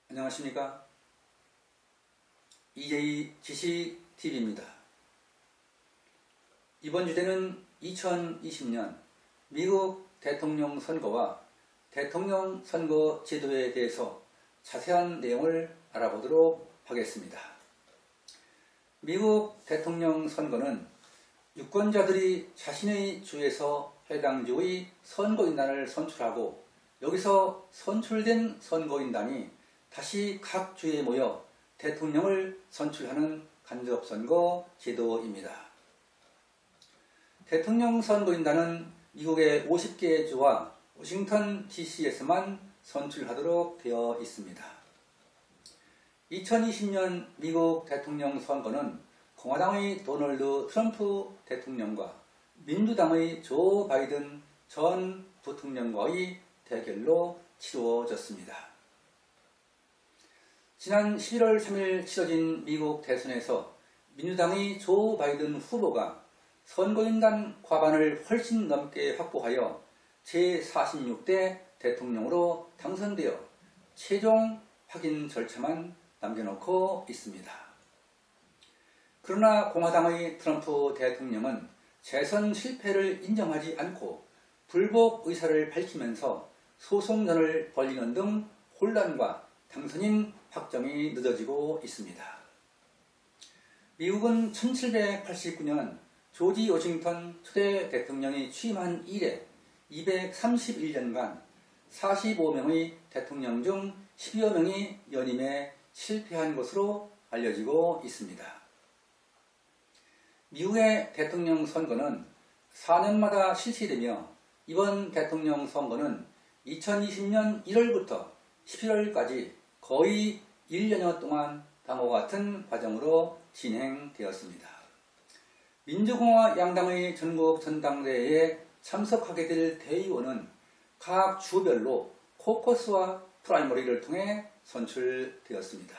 안녕하십니까. EJ 지식TV입니다. 이번 주제는 2020년 미국 대통령 선거와 대통령 선거 제도에 대해서 자세한 내용을 알아보도록 하겠습니다. 미국 대통령 선거는 유권자들이 자신의 주에서 해당 주의 선거인단을 선출하고 여기서 선출된 선거인단이 다시 각 주에 모여 대통령을 선출하는 간접선거 제도입니다. 대통령 선거인단은 미국의 50개 주와 워싱턴 DC에서만 선출하도록 되어 있습니다. 2020년 미국 대통령 선거는 공화당의 도널드 트럼프 대통령과 민주당의 조 바이든 전 부통령과의 대결로 치루어졌습니다. 지난 11월 3일 치러진 미국 대선에서 민주당의 조 바이든 후보가 선거인단 과반을 훨씬 넘게 확보하여 제46대 대통령으로 당선되어 최종 확인 절차만 남겨놓고 있습니다. 그러나 공화당의 트럼프 대통령은 재선 실패를 인정하지 않고 불복 의사를 밝히면서 소송전을 벌이는 등 혼란과 당선인 확정이 늦어지고 있습니다. 미국은 1789년 조지 워싱턴 초대 대통령이 취임한 이래 231년간 45명의 대통령 중 10여 명이 연임에 실패한 것으로 알려지고 있습니다. 미국의 대통령 선거는 4년마다 실시되며 이번 대통령 선거는 2020년 1월부터 11월까지 거의 1년여 동안 다음과 같은 과정으로 진행되었습니다. 민주공화 양당의 전국 전당대회에 참석하게 될 대의원은 각 주별로 코커스와 프라이머리를 통해 선출되었습니다.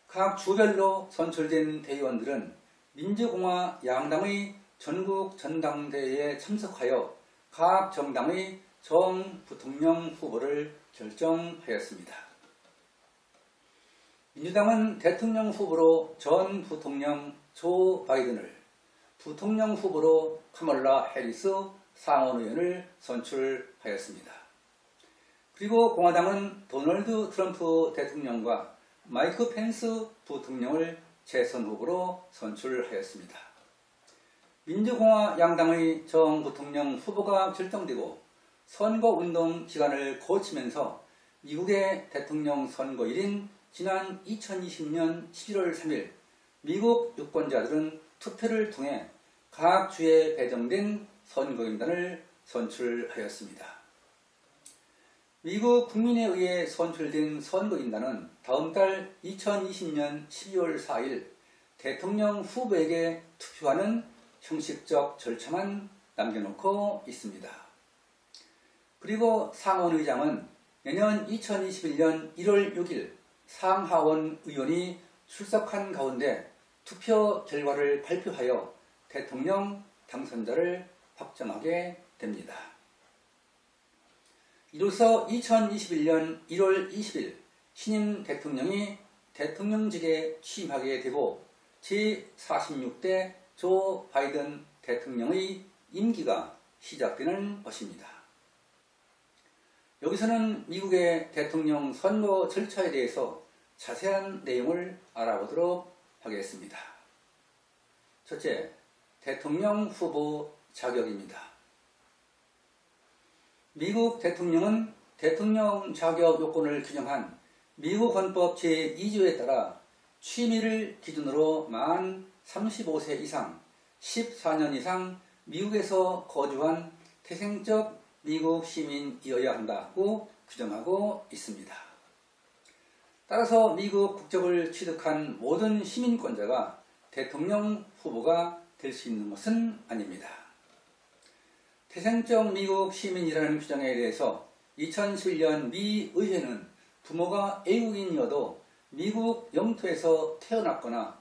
각 주별로 선출된 대의원들은 민주공화 양당의 전국 전당대회에 참석하여 각 정당의 정 부통령 후보를 결정하였습니다. 민주당은 대통령 후보로 전 부통령 조 바이든을, 부통령 후보로 카멀라 해리스 상원의원을 선출하였습니다. 그리고 공화당은 도널드 트럼프 대통령과 마이크 펜스 부통령을 재선 후보로 선출하였습니다. 민주공화 양당의 정 부통령 후보가 결정되고 선거운동 기간을 거치면서 미국의 대통령 선거일인 지난 2020년 11월 3일 미국 유권자들은 투표를 통해 각 주에 배정된 선거인단을 선출하였습니다. 미국 국민에 의해 선출된 선거인단은 다음 달 2020년 12월 4일 대통령 후보에게 투표하는 형식적 절차만 남겨놓고 있습니다. 그리고 상원의장은 내년 2021년 1월 6일 상하원 의원이 출석한 가운데 투표 결과를 발표하여 대통령 당선자를 확정하게 됩니다. 이로써 2021년 1월 20일 신임 대통령이 대통령직에 취임하게 되고 제46대 조 바이든 대통령의 임기가 시작되는 것입니다. 여기서는 미국의 대통령 선거 절차에 대해서 자세한 내용을 알아보도록 하겠습니다. 첫째, 대통령 후보 자격입니다. 미국 대통령은 대통령 자격 요건을 규정한 미국 헌법 제2조에 따라 취미를 기준으로 만 35세 이상 14년 이상 미국에서 거주한 태생적 미국 시민이어야 한다고 규정하고 있습니다. 따라서 미국 국적을 취득한 모든 시민권자가 대통령 후보가 될 수 있는 것은 아닙니다. 태생적 미국 시민이라는 규정에 대해서 2011년 미 의회는 부모가 외국인이어도 미국 영토에서 태어났거나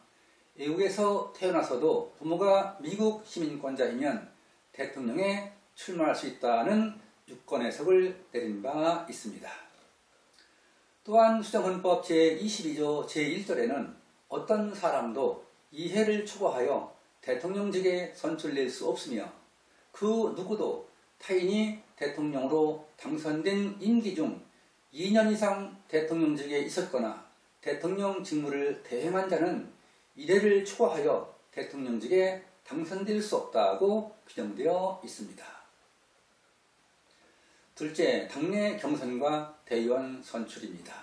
외국에서 태어나서도 부모가 미국 시민권자이면 대통령에 출마할 수 있다는 유권 해석을 내린 바 있습니다. 또한 수정헌법 제22조 제1절에는 어떤 사람도 이해를 초과하여 대통령직에 선출될 수 없으며 그 누구도 타인이 대통령으로 당선된 임기 중 2년 이상 대통령직에 있었거나 대통령 직무를 대행한 자는 이래를 초과하여 대통령직에 당선될 수 없다고 규정되어 있습니다. 둘째, 당내 경선과 대의원 선출입니다.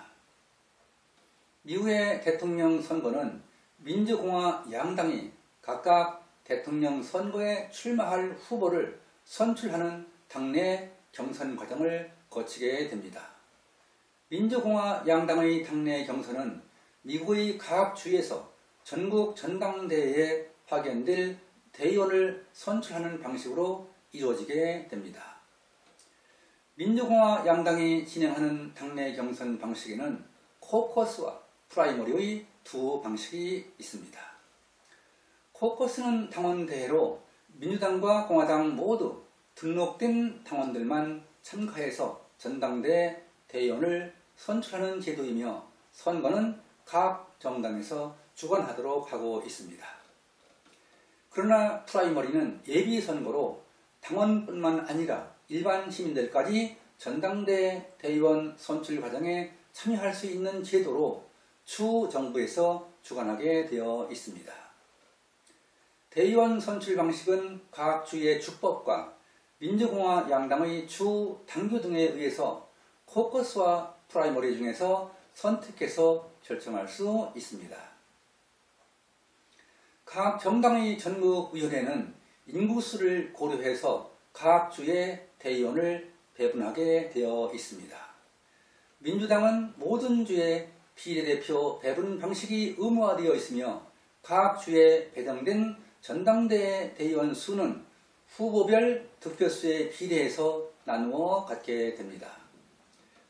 미국의 대통령 선거는 민주공화 양당이 각각 대통령 선거에 출마할 후보를 선출하는 당내 경선 과정을 거치게 됩니다. 민주공화 양당의 당내 경선은 미국의 각 주에서 전국 전당대회에 파견될 대의원을 선출하는 방식으로 이루어지게 됩니다. 민주공화 양당이 진행하는 당내 경선 방식에는 코커스와 프라이머리의 두 방식이 있습니다. 코커스는 당원대회로 민주당과 공화당 모두 등록된 당원들만 참가해서 전당대회 대의원을 선출하는 제도이며 선거는 각 정당에서 주관하도록 하고 있습니다. 그러나 프라이머리는 예비선거로 당원뿐만 아니라 일반 시민들까지 전당대회 대의원 선출 과정에 참여할 수 있는 제도로 주 정부에서 주관하게 되어 있습니다. 대의원 선출 방식은 각 주의 주법과 민주공화 양당의 주 당규 등에 의해서 코커스와 프라이머리 중에서 선택해서 결정할 수 있습니다. 각 정당의 전국위원회는 인구수를 고려해서 각 주의 대의원을 배분하게 되어 있습니다. 민주당은 모든 주의 비례대표 배분 방식이 의무화되어 있으며 각 주에 배정된 전당대회 대의원 수는 후보별 득표수에 비례해서 나누어 갖게 됩니다.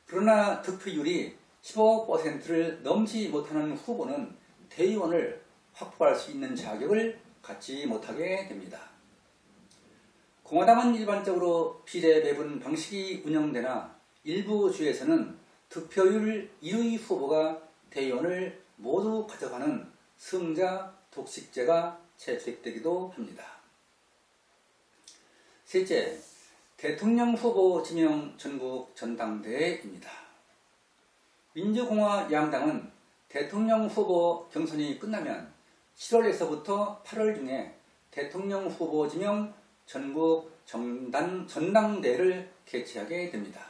그러나 득표율이 15%를 넘지 못하는 후보는 대의원을 확보할 수 있는 자격을 갖지 못하게 됩니다. 공화당은 일반적으로 비례 배분 방식이 운영되나 일부 주에서는 득표율 1위 후보가 대의원을 모두 가져가는 승자 독식제가 채택되기도 합니다. 셋째, 대통령 후보 지명 전국 전당대회입니다. 민주공화 양당은 대통령 후보 경선이 끝나면 7월에서부터 8월 중에 대통령 후보 지명 전국 전당대회를 개최하게 됩니다.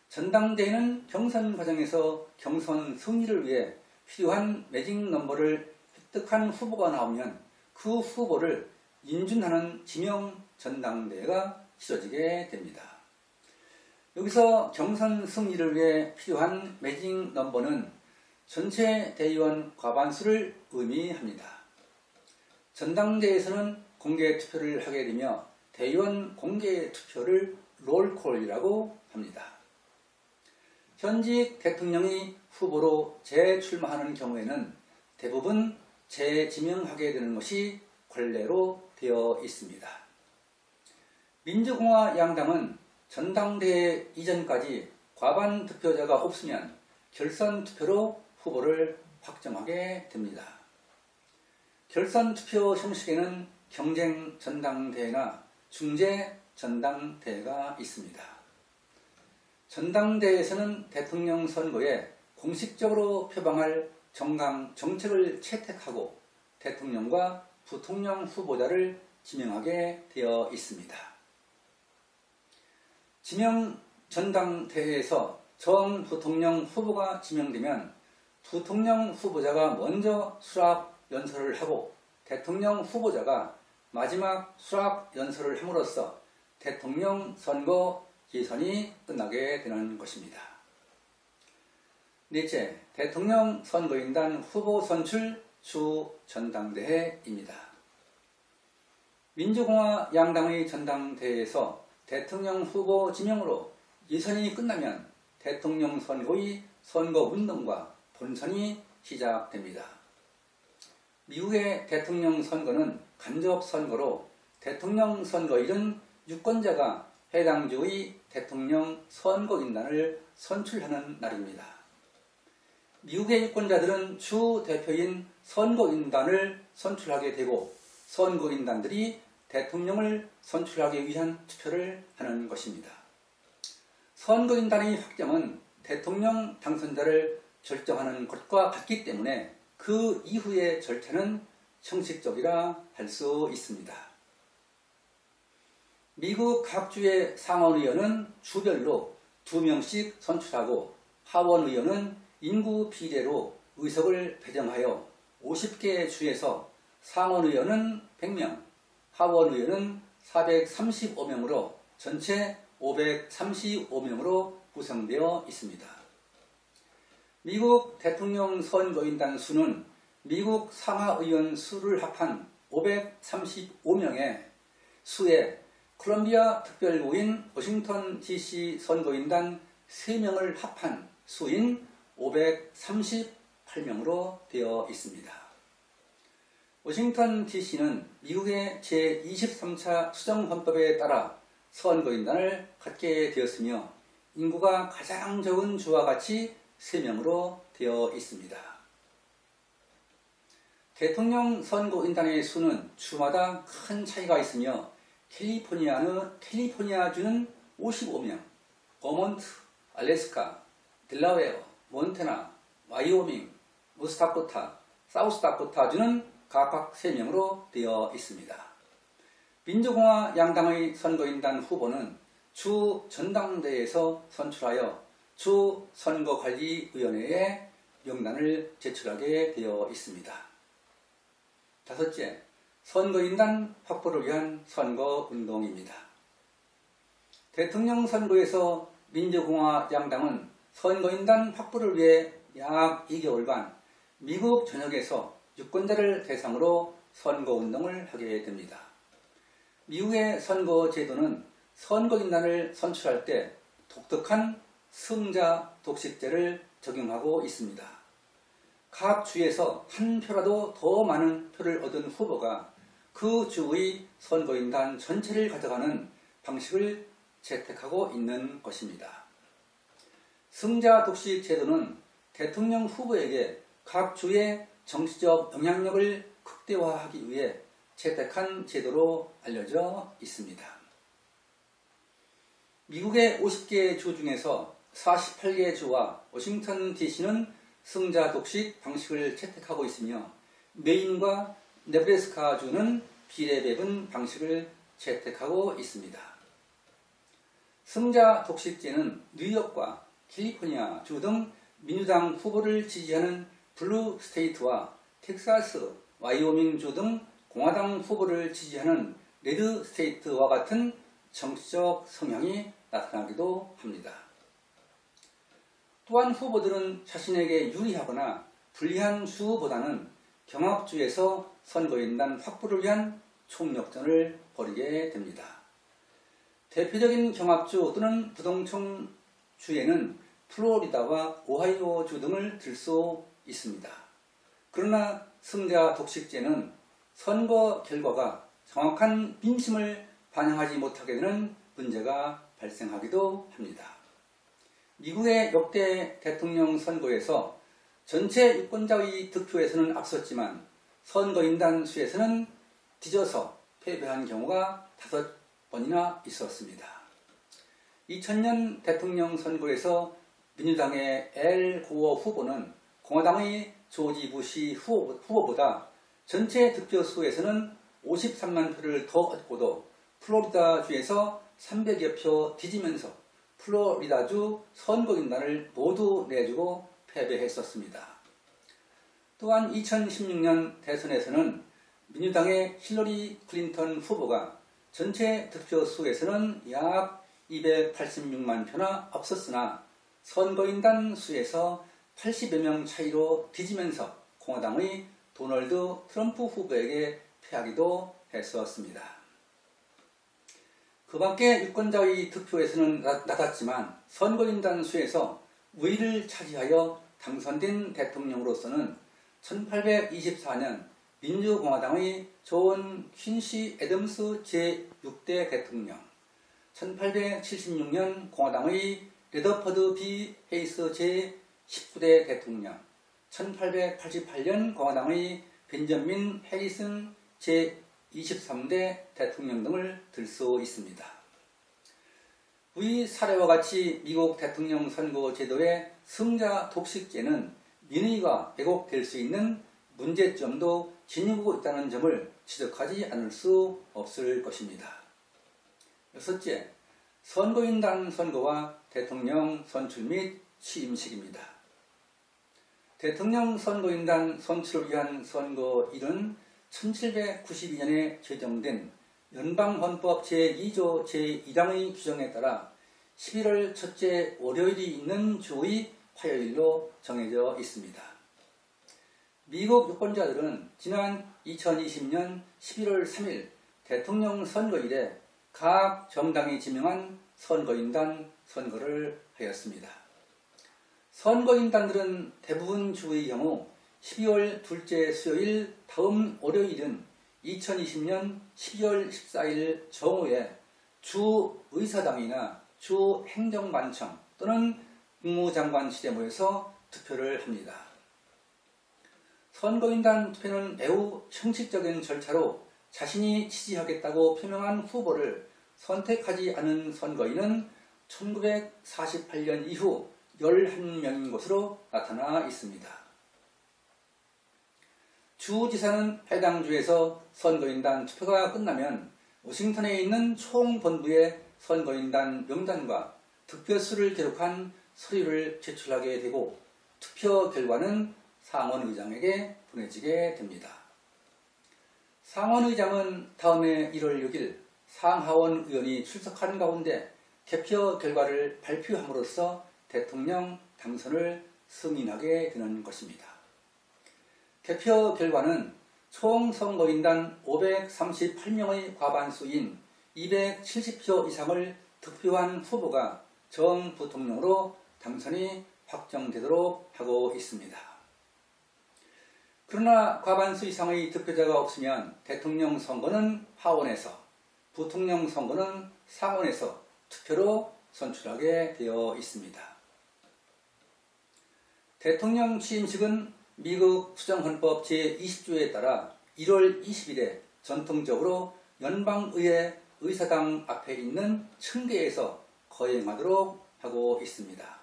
전당대회는 경선 과정에서 경선 승리를 위해 필요한 매직 넘버를 획득한 후보가 나오면 그 후보를 인준하는 지명 전당대회가 치러지게 됩니다. 여기서 경선 승리를 위해 필요한 매직 넘버는 전체 대의원 과반수를 의미합니다. 전당대회에서는 공개 투표를 하게 되며 대의원 공개 투표를 롤콜이라고 합니다. 현직 대통령이 후보로 재출마하는 경우에는 대부분 재지명하게 되는 것이 관례로 되어 있습니다. 민주공화 양당은 전당대회 이전까지 과반 득표자가 없으면 결선 투표로 후보를 확정하게 됩니다. 결선 투표 형식에는 경쟁 전당대회나 중재 전당대회가 있습니다. 전당대회에서는 대통령 선거에 공식적으로 표방할 정당 정책을 채택하고 대통령과 부통령 후보자를 지명하게 되어 있습니다. 지명 전당대회에서 전 부통령 후보가 지명되면 부통령 후보자가 먼저 수락 연설을 하고 대통령 후보자가 마지막 수락 연설을 함으로써 대통령 선거 예선이 끝나게 되는 것입니다. 넷째, 대통령 선거인단 후보 선출 주 전당대회입니다. 민주공화 양당의 전당대회에서 대통령 후보 지명으로 예선이 끝나면 대통령 선거의 선거운동과 본선이 시작됩니다. 미국의 대통령 선거는 간접 선거로 대통령 선거일은 유권자가 해당 주의 대통령 선거인단을 선출하는 날입니다. 미국의 유권자들은 주 대표인 선거인단을 선출하게 되고 선거인단들이 대통령을 선출하기 위한 투표를 하는 것입니다. 선거인단의 확정은 대통령 당선자를 결정하는 것과 같기 때문에 그 이후의 절차는 형식적이라 할 수 있습니다. 미국 각 주의 상원의원은 주별로 2명씩 선출하고 하원의원은 인구 비례로 의석을 배정하여 50개 주에서 상원의원은 100명, 하원의원은 435명으로 전체 535명으로 구성되어 있습니다. 미국 대통령 선거인단 수는 미국 상하의원 수를 합한 535명의 수에 콜롬비아 특별구인 워싱턴 DC 선거인단 3명을 합한 수인 538명으로 되어 있습니다. 워싱턴 DC는 미국의 제23차 수정헌법에 따라 선거인단을 갖게 되었으며 인구가 가장 적은 주와 같이 3명으로 되어 있습니다. 대통령 선거인단의 수는 주마다 큰 차이가 있으며 캘리포니아주는 55명, 버몬트, 알래스카, 델라웨어, 몬태나, 와이오밍, 노스다코타, 사우스다코타주는 각각 3명으로 되어 있습니다. 민주공화 양당의 선거인단 후보는 주 전당대회에서 선출하여 주 선거관리위원회에 명단을 제출하게 되어 있습니다. 다섯째, 선거인단 확보를 위한 선거운동입니다. 대통령 선거에서 민주공화 양당은 선거인단 확보를 위해 약 2개월간 미국 전역에서 유권자를 대상으로 선거운동을 하게 됩니다. 미국의 선거 제도는 선거인단을 선출할 때 독특한 승자 독식제를 적용하고 있습니다. 각 주에서 한 표라도 더 많은 표를 얻은 후보가 그 주의 선거인단 전체를 가져가는 방식을 채택하고 있는 것입니다. 승자 독식 제도는 대통령 후보에게 각 주의 정치적 영향력을 극대화하기 위해 채택한 제도로 알려져 있습니다. 미국의 50개 주 중에서 48개 주와 워싱턴 DC는 승자 독식 방식을 채택하고 있으며 메인과 네브래스카 주는 비례 배분 방식을 채택하고 있습니다. 승자 독식제는 뉴욕과 캘리포니아 주 등 민주당 후보를 지지하는 블루 스테이트와 텍사스, 와이오밍 주 등 공화당 후보를 지지하는 레드 스테이트와 같은 정치적 성향이 나타나기도 합니다. 또한 후보들은 자신에게 유리하거나 불리한 주보다는 경합주에서 선거인단 확보를 위한 총력전을 벌이게 됩니다. 대표적인 경합주 또는 부동층주에는 플로리다와 오하이오주 등을 들 수 있습니다. 그러나 승자 독식제는 선거 결과가 정확한 민심을 반영하지 못하게 되는 문제가 발생하기도 합니다. 미국의 역대 대통령 선거에서 전체 유권자의 득표에서는 앞섰지만 선거인단 수에서는 뒤져서 패배한 경우가 5번이나 있었습니다. 2000년 대통령 선거에서 민주당의 엘 고어 후보는 공화당의 조지 부시 후보보다 전체 득표수에서는 53만 표를 더 얻고도 플로리다주에서 300여 표 뒤지면서 플로리다주 선거인단을 모두 내주고 패배했었습니다. 또한 2016년 대선에서는 민주당의 힐러리 클린턴 후보가 전체 득표수에서는 약 286만 표나 앞섰으나 선거인단 수에서 80여 명 차이로 뒤지면서 공화당의 도널드 트럼프 후보에게 패하기도 했었습니다. 그 밖에 유권자의 득표에서는 낮았지만 선거인단 수에서 우위를 차지하여 당선된 대통령으로서는 1824년 민주공화당의 존 퀸시 애덤스 제6대 대통령, 1876년 공화당의 레더퍼드 B 헤이스 제19대 대통령, 1888년 공화당의 벤저민 해리슨 제23대 대통령 등을 들 수 있습니다. 위 사례와 같이 미국 대통령 선거 제도의 승자 독식제는 민의가 왜곡될 수 있는 문제점도 지니고 있다는 점을 지적하지 않을 수 없을 것입니다. 여섯째, 선거인단 선거와 대통령 선출 및 취임식입니다. 대통령 선거인단 선출을 위한 선거일은 1792년에 제정된 연방헌법 제2조 제1항의 규정에 따라 11월 첫째 월요일이 있는 주의 화요일로 정해져 있습니다. 미국 유권자들은 지난 2020년 11월 3일 대통령 선거일에 각 정당이 지명한 선거인단 선거를 하였습니다. 선거인단들은 대부분 주의 경우 12월 둘째 수요일 다음 월요일은 2020년 12월 14일 정오에 주 의사당이나 주 행정관청 또는 국무장관실에 모여서 투표를 합니다. 선거인단 투표는 매우 형식적인 절차로 자신이 지지하겠다고 표명한 후보를 선택하지 않은 선거인은 1948년 이후 11명인 것으로 나타나 있습니다. 주지사는 해당 주에서 선거인단 투표가 끝나면 워싱턴에 있는 총본부에 선거인단 명단과 득표수를 기록한 서류를 제출하게 되고 투표 결과는 상원의장에게 보내지게 됩니다. 상원의장은 다음해 1월 6일 상하원 의원이 출석하는 가운데 개표 결과를 발표함으로써 대통령 당선을 승인하게 되는 것입니다. 개표 결과는 총 선거인단 538명의 과반수인 270표 이상을 득표한 후보가 전 부통령으로 당선이 확정되도록 하고 있습니다. 그러나 과반수 이상의 득표자가 없으면 대통령 선거는 하원에서, 부통령 선거는 상원에서 투표로 선출하게 되어 있습니다. 대통령 취임식은 미국 수정헌법 제20조에 따라 1월 20일에 전통적으로 연방의회 의사당 앞에 있는 층계에서 거행하도록 하고 있습니다.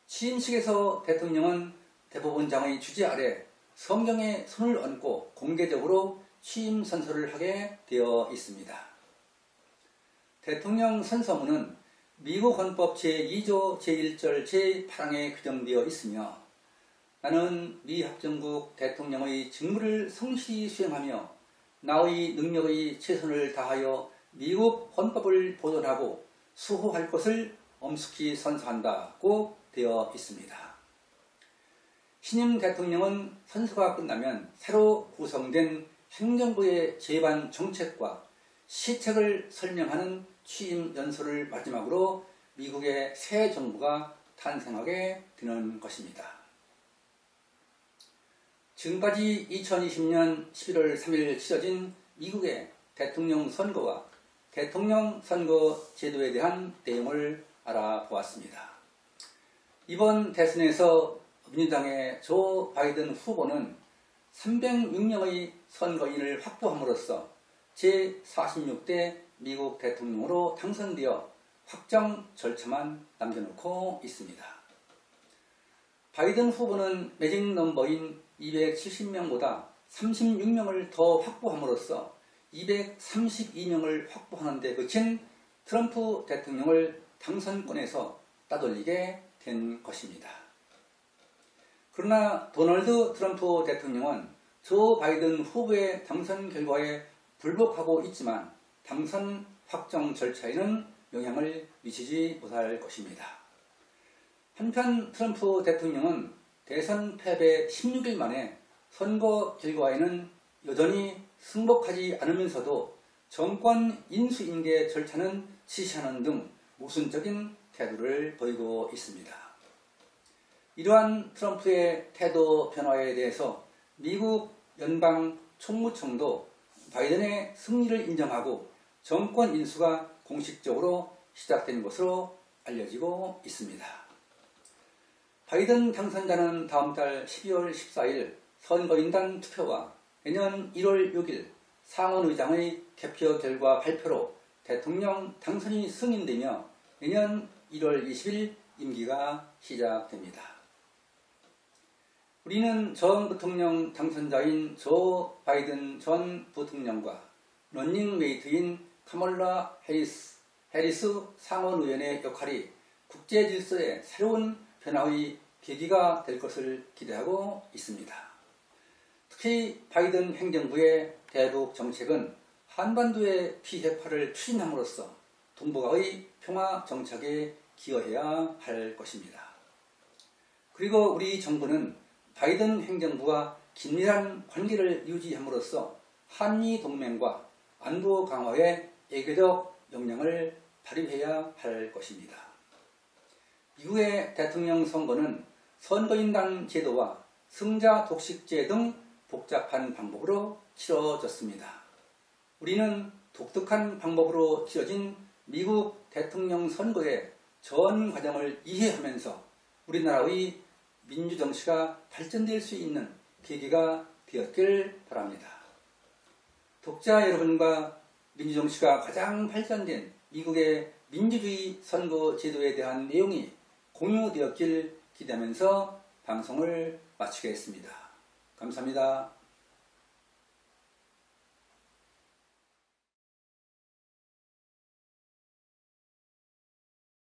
취임식에서 대통령은 대법원장의 주재 아래 성경에 손을 얹고 공개적으로 취임 선서를 하게 되어 있습니다. 대통령 선서문은 미국 헌법 제2조 제1절 제8항에 규정되어 있으며 나는 미 합정국 대통령의 직무를 성실히 수행하며 나의 능력의 최선을 다하여 미국 헌법을 보존하고 수호할 것을 엄숙히 선서한다고 되어 있습니다. 신임 대통령은 선서가 끝나면 새로 구성된 행정부의 제반 정책과 시책을 설명하는 취임 연설을 마지막으로 미국의 새 정부가 탄생하게 되는 것입니다. 지금까지 2020년 11월 3일 치러진 미국의 대통령 선거와 대통령 선거 제도에 대한 내용을 알아보았습니다. 이번 대선에서 민주당의 조 바이든 후보는 306명의 선거인을 확보함으로써 제46대 미국 대통령으로 당선되어 확정 절차만 남겨놓고 있습니다. 바이든 후보는 매직 넘버인 270명보다 36명을 더 확보함으로써 232명을 확보하는 데 그친 트럼프 대통령을 당선권에서 따돌리게 된 것입니다. 그러나 도널드 트럼프 대통령은 조 바이든 후보의 당선 결과에 불복하고 있지만 당선 확정 절차에는 영향을 미치지 못할 것입니다. 한편 트럼프 대통령은 대선 패배 16일 만에 선거 결과에는 여전히 승복하지 않으면서도 정권 인수인계 절차는 지시하는 등 모순적인 태도를 보이고 있습니다. 이러한 트럼프의 태도 변화에 대해서 미국 연방 총무청도 바이든의 승리를 인정하고 정권 인수가 공식적으로 시작된 것으로 알려지고 있습니다. 바이든 당선자는 다음 달 12월 14일 선거인단 투표와 내년 1월 6일 상원의장의 개표 결과 발표로 대통령 당선이 승인되며 내년 1월 20일 임기가 시작됩니다. 우리는 전 부통령 당선자인 조 바이든 전 부통령과 런닝메이트인 카멀라 해리스 상원의원의 역할이 국제 질서의 새로운 변화의 계기가 될 것을 기대하고 있습니다. 특히 바이든 행정부의 대북 정책은 한반도의 비핵화를 추진함으로써 동북아의 평화 정착에 기여해야 할 것입니다. 그리고 우리 정부는 바이든 행정부와 긴밀한 관계를 유지함으로써 한미 동맹과 안보 강화에 애교적 역량을 발휘해야 할 것입니다. 이후의 대통령 선거는 선거인단 제도와 승자 독식제 등 복잡한 방법으로 치러졌습니다. 우리는 독특한 방법으로 치러진 미국 대통령 선거의 전 과정을 이해하면서 우리나라의 민주정치가 발전될 수 있는 계기가 되었길 바랍니다. 독자 여러분과 민주정치가 가장 발전된 미국의 민주주의 선거 제도에 대한 내용이 공유되었길 기대하면서 방송을 마치겠습니다. 감사합니다.